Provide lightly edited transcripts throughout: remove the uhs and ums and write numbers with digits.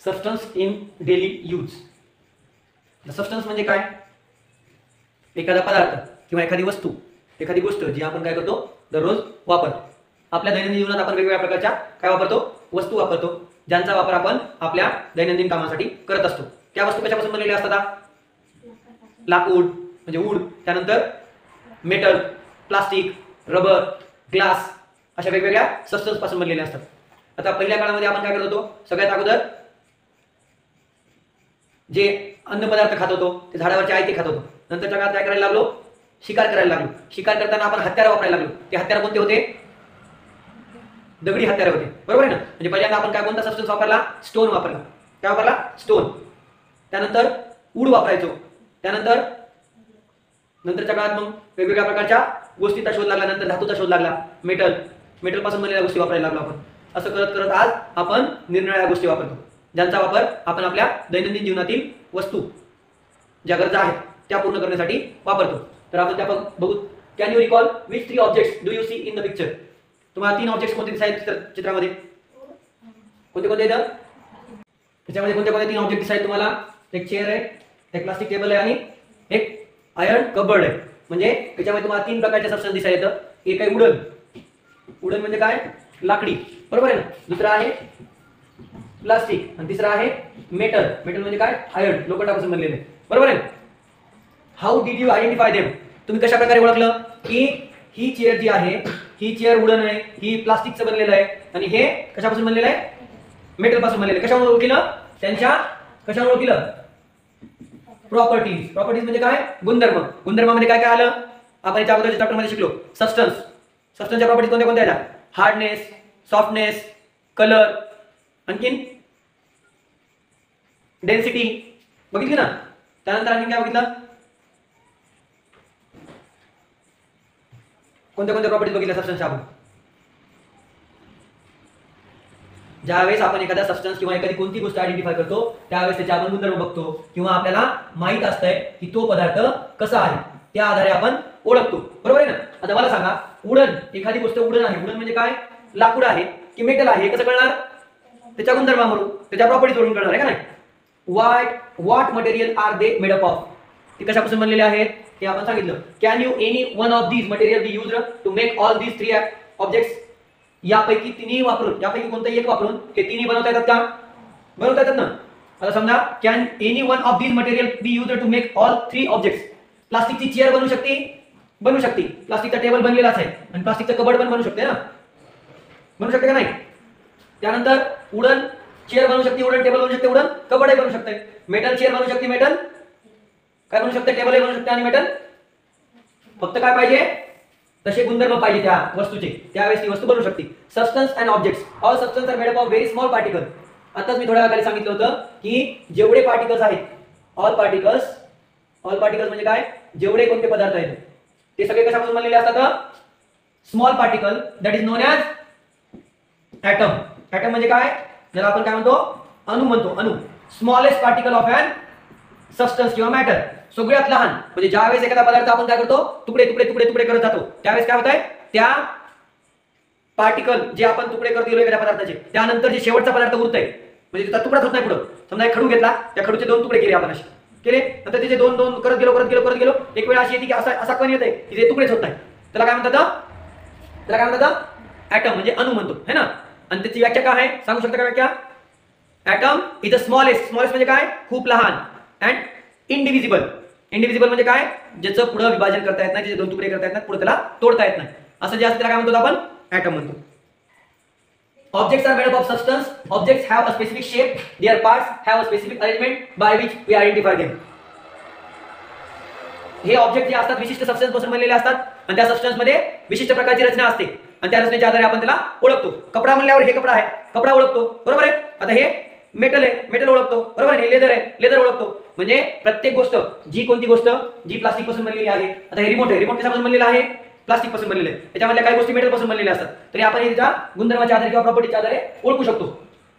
Substance in daily use. Substance म्हणजे काय? एखादा पदार्थ किंवा एखादी वस्तू, एखादी गोष्ट जी आपण काय करतो, दररोज वापरतो. आपल्या दैनंदिन जीवनात आपण वेगवेगळ्या प्रकारच्या काय वापरतो, वस्तू वापरतो, ज्यांचा वापर आपण आपल्या दैनंदिन कामासाठी करत असतो. त्या वस्तू कशापासून बनलेल्या असतात? लाकूड म्हणजे वूड, त्यानंतर मेटल, प्लास्टिक, रबर, ग्लास, अशा वेगवेगळ्या सबस्टन्स पासून बनलेल्या असतात. आता पहिल्या काळामध्ये आपण काय करत होतो, सगळ्यात अगोदर जे अन्न पदार्थ खात होतो ते झाडावरचे आहे ते खात होतो. नंतरच्या काळात काय करायला लागलो, शिकार करायला लागलो. शिकार करताना आपण हत्यार वापरायला लागलो. ते हत्यार कोणते होते? दगडी हत्यार होते, बरोबर आहे ना. म्हणजे पहिल्यांदा आपण काय कोणता सबस्टन्स वापरला? स्टोन वापरला. काय वापरला? स्टोन. त्यानंतर वूड वापरायचो. त्यानंतर नंतरच्या काळात मग वेगवेगळ्या प्रकारच्या गोष्टीचा शोध लागला. नंतर धातूचा शोध लागला, मेटल, मेटल पासून बनलेल्या गोष्टी वापरायला लागलो आपण. असं करत करत आज आपण निरनिराळ्या गोष्टी वापरतो, ज्यांचा वापर आपण आपल्या दैनंदिन जीवनातील वस्तू ज्या गरजा आहेत त्या पूर्ण करण्यासाठी वापरतो. तर आपण त्या बघू. Can you recall which 3 objects do you see in the picture? तुम्हाला 3 ऑब्जेक्ट्स कोणते दिसत आहेत चित्रामध्ये? कोणते कोणते आहेत त्याच्यामध्ये? कोणते कोणते 3 ऑब्जेक्ट दिसत आहेत तुम्हाला? एक चेअर आहे, एक प्लास्टिक टेबल आहे आणि एक आयर्न कबर्ड आहे. म्हणजे त्याच्यामध्ये तुम्हाला 3 प्रकारचे सबस्टन्स दिसायला येतं. एक आहे वुडन. वुडन म्हणजे काय? लाकडी, बरोबर आहे ना. दुसरा आहे प्लास्टिक आणि तिसरा आहे मेटल. मेटल म्हणजे काय? आयर्न, लोखंडापासून बनलेले, बरोबर आहे. How did you identify them? तुम्ही कशा प्रकारे ओळखलं की ही चेअर जी आहे, ही चेअर वुडन आहे, ही प्लास्टिकचं बनलेलं आहे आणि हे कशापासून बनलेलं आहे? मेटल पासून बनलेलं आहे. कशामुळे ओळखलं? त्यांच्या कशामुळे ओळखलं? प्रॉपर्टीज. प्रॉपर्टीज म्हणजे काय? गुणधर्म. गुणधर्मामध्ये काय काय आलं? आपण याच्या अगोदरच्या चॅप्टर मध्ये शिकलो. सबस्टन्स. सबस्टन्सच्या प्रॉपर्टीज कोणत्या कोणत्या आहेत? हार्डनेस, सॉफ्टनेस, कलर, आणखीन डेन्सिटी बघितली ना. त्यानंतर आणखी काय बघितलं? कोणत्या कोणत्या प्रॉपर्टीज बघितल्या सबस्टन्सच्या आपण? ज्यावेळेस आपण एखादा सबस्टन्स किंवा एखादी कोणती गोष्ट आयडेंटिफाय करतो त्यावेळेस त्याचे आपण गुणधर्म बघतो किंवा आपल्याला माहित असतंय की तो पदार्थ कसा आहे, त्या आधारे आपण ओळखतो, बरोबर आहे ना. आता मला सांगा, वुडन, एखादी गोष्ट वुडन आहे. वुडन म्हणजे काय? लाकूड आहे की मेटल आहे, कसं कळणार? त्याच्या गुणधर्मावरून, त्याच्या प्रॉपर्टीजवरून कळणार आहे का नाही. What material are they made up of? ते कशापासून बनलेले आहेत ते आपण सांगितलं. Can you any one of these material be used to make all these 3 objects? यापैकी तिन्ही वापरून, यापैकी कोणतंही एक वापरून हे तिन्ही बनवता येतात का? बनवता येतात ना. आता समजा, can any one of these material be used to make all 3 objects? प्लास्टिकची चेअर बनवू शकते? बनवू शकते. प्लास्टिकचा टेबल बनलेलाच आहे आणि प्लास्टिकचं कबर्ड पण बनवू शकते ना. बनवू शकते का नाही? त्यानंतर वुडन चेअर बनवू शकते, वुडन टेबल बनवू शकते, वुडन कबर्ड बनवू शकते. मेटल चेअर बनवू शकते, मेटल काय बनवू शकते? टेबल बनवू शकते आणि मेटल. फक्त काय पाहिजे? तसे गुणधर्म पाहिजे त्या वस्तूचे, त्यावेळेस ती वस्तू बनवू शकते. Substance and objects. All substance are made up of very small particle. आताच मी थोड्या वेळाखाली सांगितलं होतं की जेवढे पार्टिकल्स आहेत, ऑल पार्टिकल्स म्हणजे काय? जेवढे कोणते पदार्थ आहेत ते सगळे कशापासून बनलेले असतात? Small particle, that is known as atom. Atom म्हणजे काय? ज्याला आपण काय म्हणतो? अणू म्हणतो. अणू. Smallest particle of an substance किंवा मॅटर. सगळ्यात लहान. म्हणजे ज्यावेळेस एखादा पदार्थ आपण काय करतो, तुकडे तुकडे तुकडे तुकडे करत जातो, त्यावेळेस काय होत आहे? त्या पार्टिकल जे आपण तुकडे करत गेलो एखाद्या पदार्थाचे, त्यानंतर जे शेवटचा पदार्थ उरतोय, म्हणजे त्याचा तुकडाच होत नाही पुढं. समजा एक खडू घेतला, त्या खडूचे 2 तुकडे केले आपण, असे केले, नंतर त्याचे 2 करत गेलो. एक वेळ अशी येते की असा कण येते की ते तुकडेच होत नाही. त्याला काय म्हणतात? ॲटम म्हणजे अणू म्हणतो, है ना. आणि त्याची व्याख्या काय आहे सांगू शकता का व्याख्या? ॲटम इज द स्मॉलेस्ट म्हणजे काय? खूप लहान. अँड इंडिव्हिजिबल. इंडिव्हिजिबल म्हणजे काय? ज्याचं पुढे विभाजन करता येत नाही, ज्याचे 2 तुकडे करता येत नाही, पुढे त्याला तोडता येत नाही, असं जे असतं त्याला काय म्हणतो आपण? ॲटम म्हणतो. Objects are made up of substance. Objects have a specific shape. Their parts have a specific arrangement by which we identify them. हे ऑब्जेक्ट जे असतात विशिष्ट सबस्टन्स पासून बनलेले असतात आणि त्या सबस्टन्स मध्ये विशिष्ट प्रकारची रचना असते आणि त्या रचनेच्या आधारे आपण त्याला ओळखतो. कपडा म्हणल्यावर हे कपडा आहे, कपडा ओळखतो, बरोबर आहे. आता हे मेटल आहे, मेटल ओळखतो, बरोबर आहे. हे लेदर आहे, लेदर ओळखतो. म्हणजे प्रत्येक गोष्ट, कोणती गोष्ट जी प्लास्टिक पासून बनलेली आहे. आता हे रिमोट आहे, रिमोट कशापासून बनलेला आहे? प्लास्टिक पासून बनलेले आहे. त्याच्यामधल्या काही गोष्टी मेटल पासून बनलेल्या असतात. तरी आपण त्याच्या गुणधर्माच्या आधारे किंवा प्रॉपर्टीच्या आधारे ओळखू शकतो.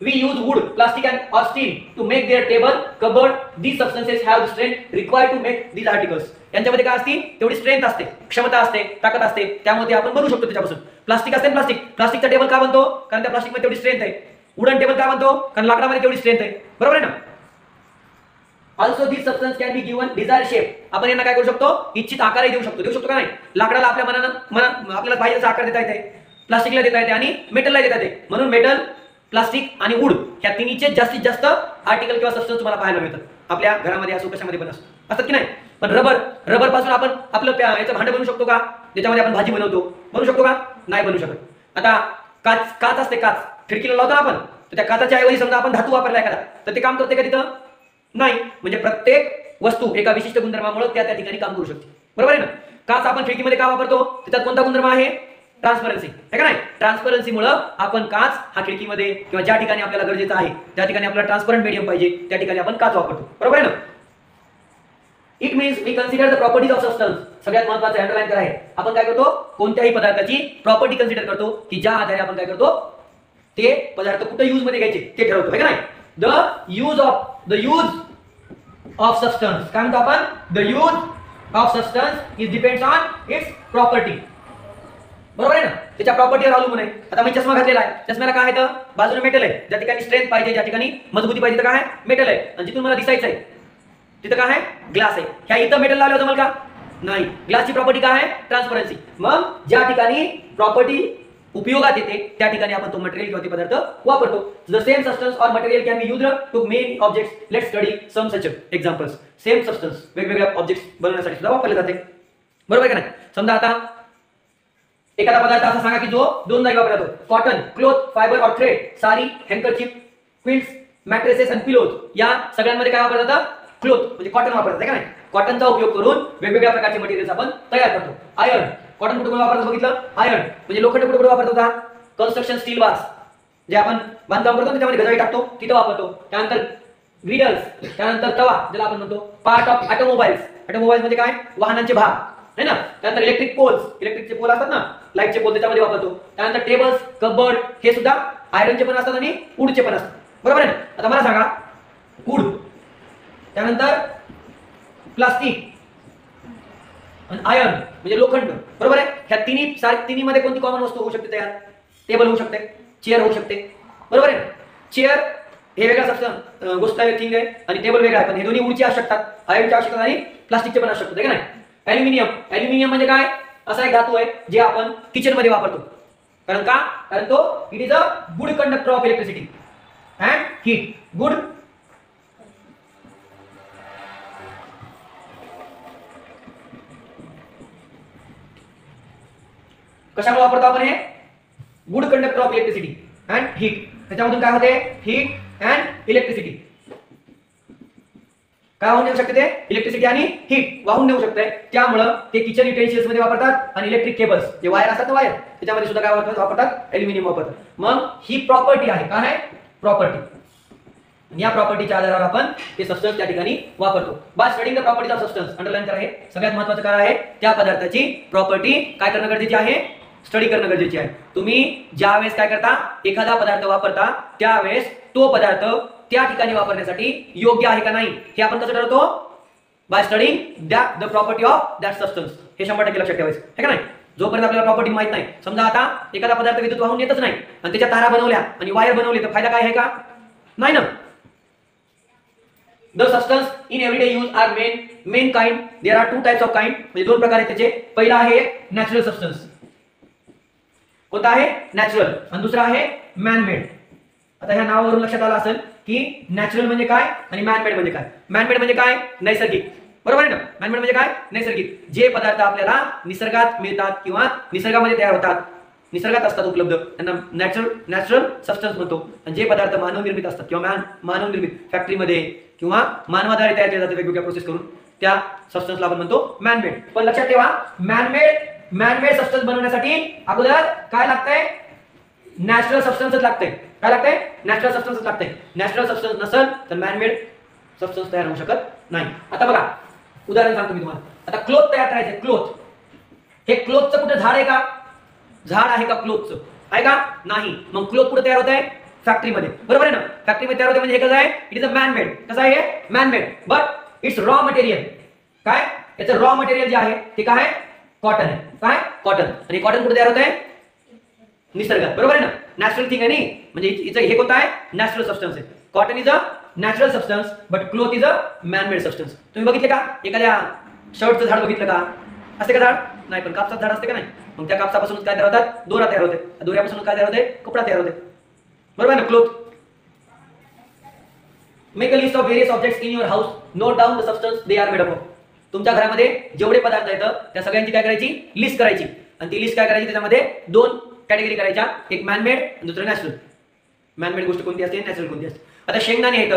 We use wood, plastic and or steel to make their table, cupboard. These substances have the strength required to make these articles. यांच्यामध्ये काय असते? तेवढी स्ट्रेंथ असते, क्षमता असते, ताकद असते, त्यामुळे आपण बनवू शकतो त्याच्यापासून. प्लास्टिक असते, प्लास्टिकचा टेबल का बनतो? कारण त्या प्लास्टिकमध्ये तेवढी स्ट्रेंथ आहे. वुडन टेबल का म्हणतो? कारण लाकडामध्ये तेवढी स्ट्रेंथ आहे, बरोबर आहे ना. Also this substance can be given desire shape. आपण यांना काय करू शकतो? इच्छित आकारही देऊ शकतो का नाही? लाकडाला आपल्या मनानं आपल्याला पाहिजे तसा आकार देता येते, प्लास्टिकला देता येते आणि मेटलला देता येते. म्हणून मेटल, प्लास्टिक आणि वूड ह्या तिन्हीचे जास्तीत जास्त आर्टिकल किंवा सबस्टन्स तुम्हाला पाहायला मिळतात आपल्या घरामध्ये असो कशामध्ये पण असतात की नाही. पण रबर पासून आपण आपलं याचं भांडं बनवू शकतो का? ज्याच्यामध्ये आपण भाजी बनवू शकतो का? नाही बनवू शकत. आता काच असते, काच खिडकीला लावतो आपण, तर त्या काचाच्या ऐवजी समजा आपण धातू वापरला एखादा, तर ते काम करते का तिथं? नाही. म्हणजे प्रत्येक वस्तू एका विशिष्ट गुणधर्मामुळे त्या ठिकाणी काम करू शकते, बरोबर आहे ना. काच आपण खिडकीमध्ये का वापरतो? त्याच्यात कोणता गुणधर्म आहे? ट्रान्सपरन्सी आहे का नाही. ट्रान्सपरन्सीमुळे आपण काच हा खिडकीमध्ये किंवा ज्या ठिकाणी आपल्याला गरजेचं आहे, ज्या ठिकाणी आपल्याला ट्रान्सपरंट मीडियम पाहिजे, त्या ठिकाणी आपण काच वापरतो, बरोबर आहे ना. It means we consider the properties of substance. सगळ्यात महत्त्वाचं अंडरलाईन करा आहे. आपण काय करतो? कोणत्याही पदार्थाची प्रॉपर्टी कन्सिडर करतो की ज्या आधारे आपण काय करतो? ते पदार्थ कुठे यूज मध्ये घ्यायचे ते ठरवतो, आहे का नाही. द यूज ऑफ सबस्टन्स काय म्हणतो आपण? The use of substance is depends on it's property, बरोबर आहे ना. त्याच्या प्रॉपर्टीवर अवलंबून आहे. आता मी चष्मा घातलेला आहे, चष्म्याला काय आहे? तर बाजूने मेटल आहे. ज्या ठिकाणी स्ट्रेंथ पाहिजे, ज्या ठिकाणी मजबूती पाहिजे, तर काय आहे? मेटल आहे. आणि जिथून मला दिसायचं आहे तिथं काय आहे? ग्लास आहे. ह्या इथं मेटल लावलं होतं मला का? नाही. ग्लासची प्रॉपर्टी काय आहे? ट्रान्सपरन्सी. मग ज्या ठिकाणी प्रॉपर्टी उपयोगात येते त्या ठिकाणी आपण तो मटेरियल किंवा ते पदार्थ वापरतो. The same substance or material can be used to make objects. Let's study some such examples. Same substance वेगवेगळ्या ऑब्जेक्ट्स बनवण्यासाठी सुद्धा वापरले जाते, बरोबर आहे का नाही. समजा आता एखादा पदार्थ असा सांगा की जो दोन जागी वापरला जातो. कॉटन, क्लोथ, फायबर और थ्रेड, साडी, हँकरचीफ, क्विल्ट्स, मॅट्रेसेस आणि पिलोज या सगळ्यांमध्ये काय वापरलं जातं? क्लोथ म्हणजे कॉटन वापरतात, आहे का नाही. कॉटनचा उपयोग करून वेगवेगळ्या प्रकारचे मटेरियल्स आपण तयार करतो. आयर्न, कॉटन कुठे वापरतात बघितलं? आयर्न म्हणजे लोखंड कुठे वापरतो का? कन्स्ट्रक्शन स्टील बार्स जे आपण बांधकाम करतो त्याच्यामध्ये गजाळी टाकतो तिथं वापरतो. त्यानंतर व्हीडल्स, त्यानंतर तवा ज्याला आपण म्हणतो. पार्ट ऑफ ऑटोमोबाईल्स, ऑटोमोबाईल्स म्हणजे काय? वाहनांचे भाग, है ना. त्यानंतर इलेक्ट्रिक पोल्स, इलेक्ट्रिकचे पोल असतात ना, लाईटचे पोल, त्याच्यामध्ये वापरतो. त्यानंतर टेबल्स, कबर्ड हे सुद्धा आयरनचे पण असतात आणि वूडचे पण असतात, बरोबर आहे. आता मला सांगा वूड, त्यानंतर प्लास्टिक आणि आयर्न म्हणजे लोखंड, बरोबर आहे. ह्या तिन्ही मध्ये कोणती कॉमन वस्तू होऊ शकते तयार? टेबल होऊ शकते, चेअर होऊ शकते, बरोबर आहे. चेअर हे वेगळा सबस्टन्स गोष्ट आहे, थिंग आहे, आणि टेबल वेगळा आहे. पण हे दोन्ही वूडची आवश्यकता, आयर्नची आवश्यकता आणि प्लास्टिकचे पण आवश्यकता, आहे का नाही. ॲल्युमिनियम म्हणजे काय? असा एक धातू आहे जे आपण किचन मध्ये वापरतो. कारण तो it is a good conductor of electricity and heat. Good कशामुळे वापरतो आपण? हे good conductor of electricity and heat. त्याच्यामधून काय होते? Heat and electricity. काय वाहून नेऊ शकते? ते इलेक्ट्रिसिटी आणि हीट वाहून नेऊ शकते. त्यामुळे ते किचन युटेन्सिल्स मध्ये वापरतात. आणि इलेक्ट्रिक केबल्स जे वायर असतात ना, वायर त्याच्यामध्ये सुद्धा काय वापरतात? ॲल्युमिनियम वापरतात. मग ही प्रॉपर्टी आहे, काय आहे? प्रॉपर्टी. या प्रॉपर्टीच्या आधारावर आपण ते सबस्टन्स त्या ठिकाणी वापरतो. By studying the properties of substance, underline करा. हे सगळ्यात महत्त्वाचं काय आहे? त्या पदार्थाची प्रॉपर्टी काय करणं गरजेचे आहे? स्टडी करणं गरजेचे आहे. तुम्ही ज्यावेळेस काय करता? एखादा पदार्थ वापरता त्यावेळेस तो पदार्थ त्या ठिकाणी वापरण्यासाठी योग्य आहे का नाही हे आपण कसं ठरवतो? By studying the property of that substance. हे 100% लक्षात ठेवायचं, आहे का नाही. जोपर्यंत आपल्याला प्रॉपर्टी माहित नाही, समजा आता एखादा पदार्थ विद्युत वाहून येतच नाही आणि त्याच्या तारा बनवल्या आणि वायर बनवली, तर फायदा काय आहे का? नाही ना. The substance in everyday use are main kind. There are two types of kind, म्हणजे दोन प्रकार आहेत त्याचे. पहिला आहे नॅचरल सबस्टन्स. कोणता आहे? नॅचरल. आणि दुसरा आहे मॅन मेड. आता ह्या नावावरून लक्षात आलं असेल की नॅचरल म्हणजे काय आणि मॅन मेड म्हणजे काय. मॅन मेड म्हणजे काय? नैसर्गिक, बरोबर आहे ना. मॅन मेड म्हणजे काय? नैसर्गिक. जे पदार्थ आपल्याला निसर्गात मिळतात किंवा निसर्गामध्ये तयार होतात, निसर्गात असतात उपलब्ध, त्यांना नॅचरल सबस्टन्स म्हणतो. आणि जे पदार्थ मानवनिर्मित असतात किंवा मानवनिर्मित फॅक्टरीमध्ये किंवा मानवाद्वारे तयार केले जातात वेगवेगळ्या प्रोसेस करून, त्या सबस्टन्सला आपण म्हणतो मॅन मेड. पण लक्षात ठेवा, मॅन मेड सबस्टन्स बनवण्यासाठी अगोदर काय लागतंय? नॅचरल सबस्टन्सच लागतंय. काय लागतंय? नॅचरल सबस्टन्सच लागतंय. नॅचरल सबस्टन्स नसेल तर मॅन मेड सबस्टन्स तयार होऊ शकत नाही. आता बघा उदाहरण सांगतो मी तुम्हाला. आता क्लोथ तयार करायचे. क्लोथ, हे क्लोथचं कुठे झाड आहे का? झाड आहे का क्लोथचं? आहे का? नाही. मग क्लोथ कुठे तयार होत आहे? फॅक्टरीमध्ये, बरोबर आहे ना. फॅक्टरीमध्ये तयार होते म्हणजे हे कसं आहे? It is a man made. कसं आहे? Man made. But it's raw material. काय? याचं रॉ मटेरियल जे आहे ते काय आहे? कॉटन आहे. काय? कॉटन. आणि कॉटन कुठे तयार होत आहे? निसर्गात, बरोबर आहे ना. नॅचरल थिंग आहे नाही, म्हणजे हिचं हे कोणतं आहे, नॅचरल सबस्टन्स आहे. Cotton is a natural substance but cloth is a man made substance. तुम्ही बघितले का एखाद्या शर्टचं झाड बघितलं का, असते का झाड, नाही, पण कापसाचं झाड असते का नाही, मग त्या कापसापासून काय तयार होतात, दोरा तयार होते, दोऱ्यापासून काय तयार होते, कपडा तयार होते, बरोबर आहे ना. Cloth. Make a list of various objects in your house, note down the substance they are made up of. तुमच्या घरामध्ये जेवढे पदार्थ आहेत त्या सगळ्यांची काय करायची, लिस्ट करायची, आणि ती लिस्ट काय करायची, त्याच्यामध्ये दोन कॅटेगरी करायच्या, एक मॅनमेड आणि दुसरं नॅचरल. मॅनमेड गोष्ट कोणती असते, नॅचरल कोणती असते. आता शेंगदाणे आहेत,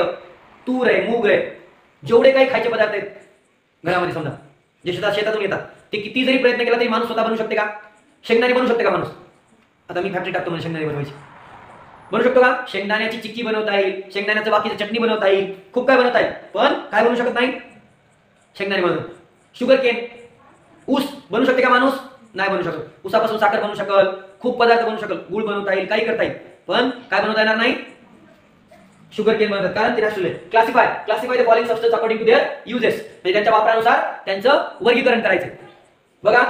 तूर आहे, मूग आहे, जेवढे काही खायचे पदार्थ आहेत घरामध्ये, समजा जे शेतातून येतात, ते किती जरी प्रयत्न केला तरी माणूस स्वतः बनवू शकते का, शेंगदाणे बनवू शकते का माणूस. आता मी फॅक्टरी टाकतो म्हणजे शेंगदाणे बनवायची, बनवू शकतो का, शेंगदाण्याची चिक्की बनवता येईल, शेंगदाण्याचं बाकीचं चटणी बनवता येईल, खूप काय बनवता येईल, पण काय बनवू शकत नाही, शेंगदाणे बनवतो. शुगर केन, ऊस बनवू शकते का माणूस, नाही बनवू शकत. ऊसापासून साखर बनवू शकल, खूप पदार्थ बनवू शकल, गुळ बनवता येईल, काही करता येईल, पण काय बनवता येणार नाही, शुगर केन बनवतात, कारण ते नॅचरल आहे. Classify the following substance according to their uses, म्हणजे त्यांच्या वापरानुसार त्यांचं वर्गीकरण करायचं. बघा,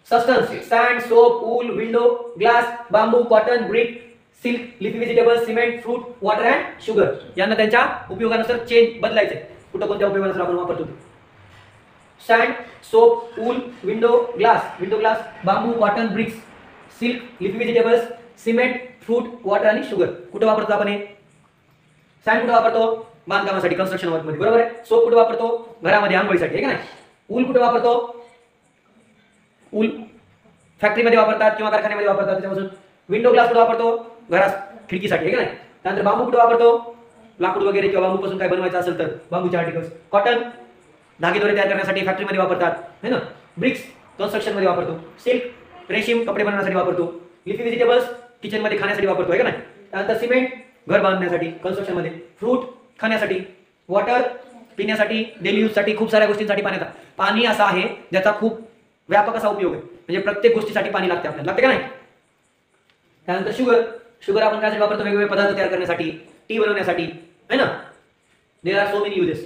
substance, sand, soap, wool, window glass, bamboo, cotton, brick, silk, leafy vegetables, cement, fruit, water and sugar. यांना त्यांच्या उपयोगानुसार चेंज बदलायचे, कुठं कोणत्या उपयोगानुसार आपण वापरतो. Sand, soap, wool, window glass, bamboo, cotton, bricks, silk, leafy vegetables, cement, fruit, water आणि sugar. कुठं वापरतो आपण हे, सँड कुठं वापरतो, बांधकामासाठी, कन्स्ट्रक्शन वर्क मध्ये, बरोबर आहे. सोप कुठं वापरतो, घरामध्ये आंघोळीसाठी, आहे का नाही. वूल कुठं वापरतो, वूल फॅक्टरीमध्ये वापरतात किंवा कारखान्यामध्ये वापरतात, त्याच्यापासून. विंडो ग्लास कुठं वापरतो, घरात खिडकीसाठी, आहे का नाही. त्यानंतर बांबू कुठं वापरतो, लाकूड वगैरे किंवा बांबूपासून काय बनवायचं असेल तर बांबूचे आर्टिकल्स. कॉटन धागेदोरे तयार करण्यासाठी फॅक्टरीमध्ये वापरतात, है ना. ब्रिक्स कन्स्ट्रक्शन मध्ये वापरतो. सिल्क रेशीम कपडे बनवण्यासाठी वापरतो. लिफी व्हेजिटेबल्स किचन मध्ये खाण्यासाठी वापरतो, आहे का नाही. त्यानंतर सिमेंट घर बांधण्यासाठी, कन्स्ट्रक्शन मध्ये. फ्रूट खाण्यासाठी. वॉटर पिण्यासाठी, डेली यूज साठी, खूप साऱ्या गोष्टींसाठी पाण्याचा. पाणी असा आहे ज्याचा खूप व्यापक असा उपयोग आहे, म्हणजे प्रत्येक गोष्टीसाठी पाणी लागते आपल्याला, लागते का नाही. त्यानंतर शुगर आपण काय वापरतो, वेगवेगळे पदार्थ तयार करण्यासाठी, टी बनवण्यासाठी, है ना. There are so many uses.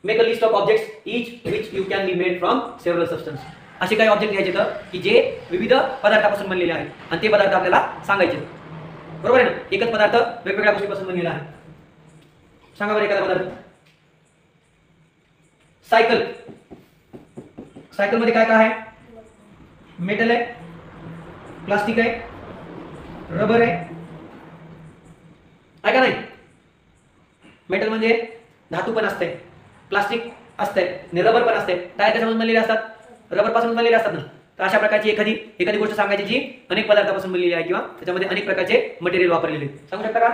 Make a list of objects each which you can be made from several substance. असे काही ऑब्जेक्ट घ्यायचे तर की जे विविध पदार्थापासून बनलेले आहेत, आणि ते पदार्थ आपल्याला सांगायचे, बरोबर आहे ना. एकच पदार्थ वेगवेगळ्या गोष्टीपासून बनलेला आहे. सांगा बरं एखादा पदार्थ. सायकल मध्ये काय काय आहे, मेटल आहे, प्लास्टिक आहे, रबर आहे का नाही. मेटल म्हणजे धातू पण असते, प्लास्टिक असते आणि रबर पण असते. टायर कशापासून बनलेले असतात, रबर पासून बनलेले असतात ना. तर अशा प्रकारची एखादी गोष्ट सांगायची जी अनेक पदार्थापासून बनलेली आहे किंवा त्याच्यामध्ये अनेक प्रकारचे मटेरियल वापरलेले, सांगू शकता का.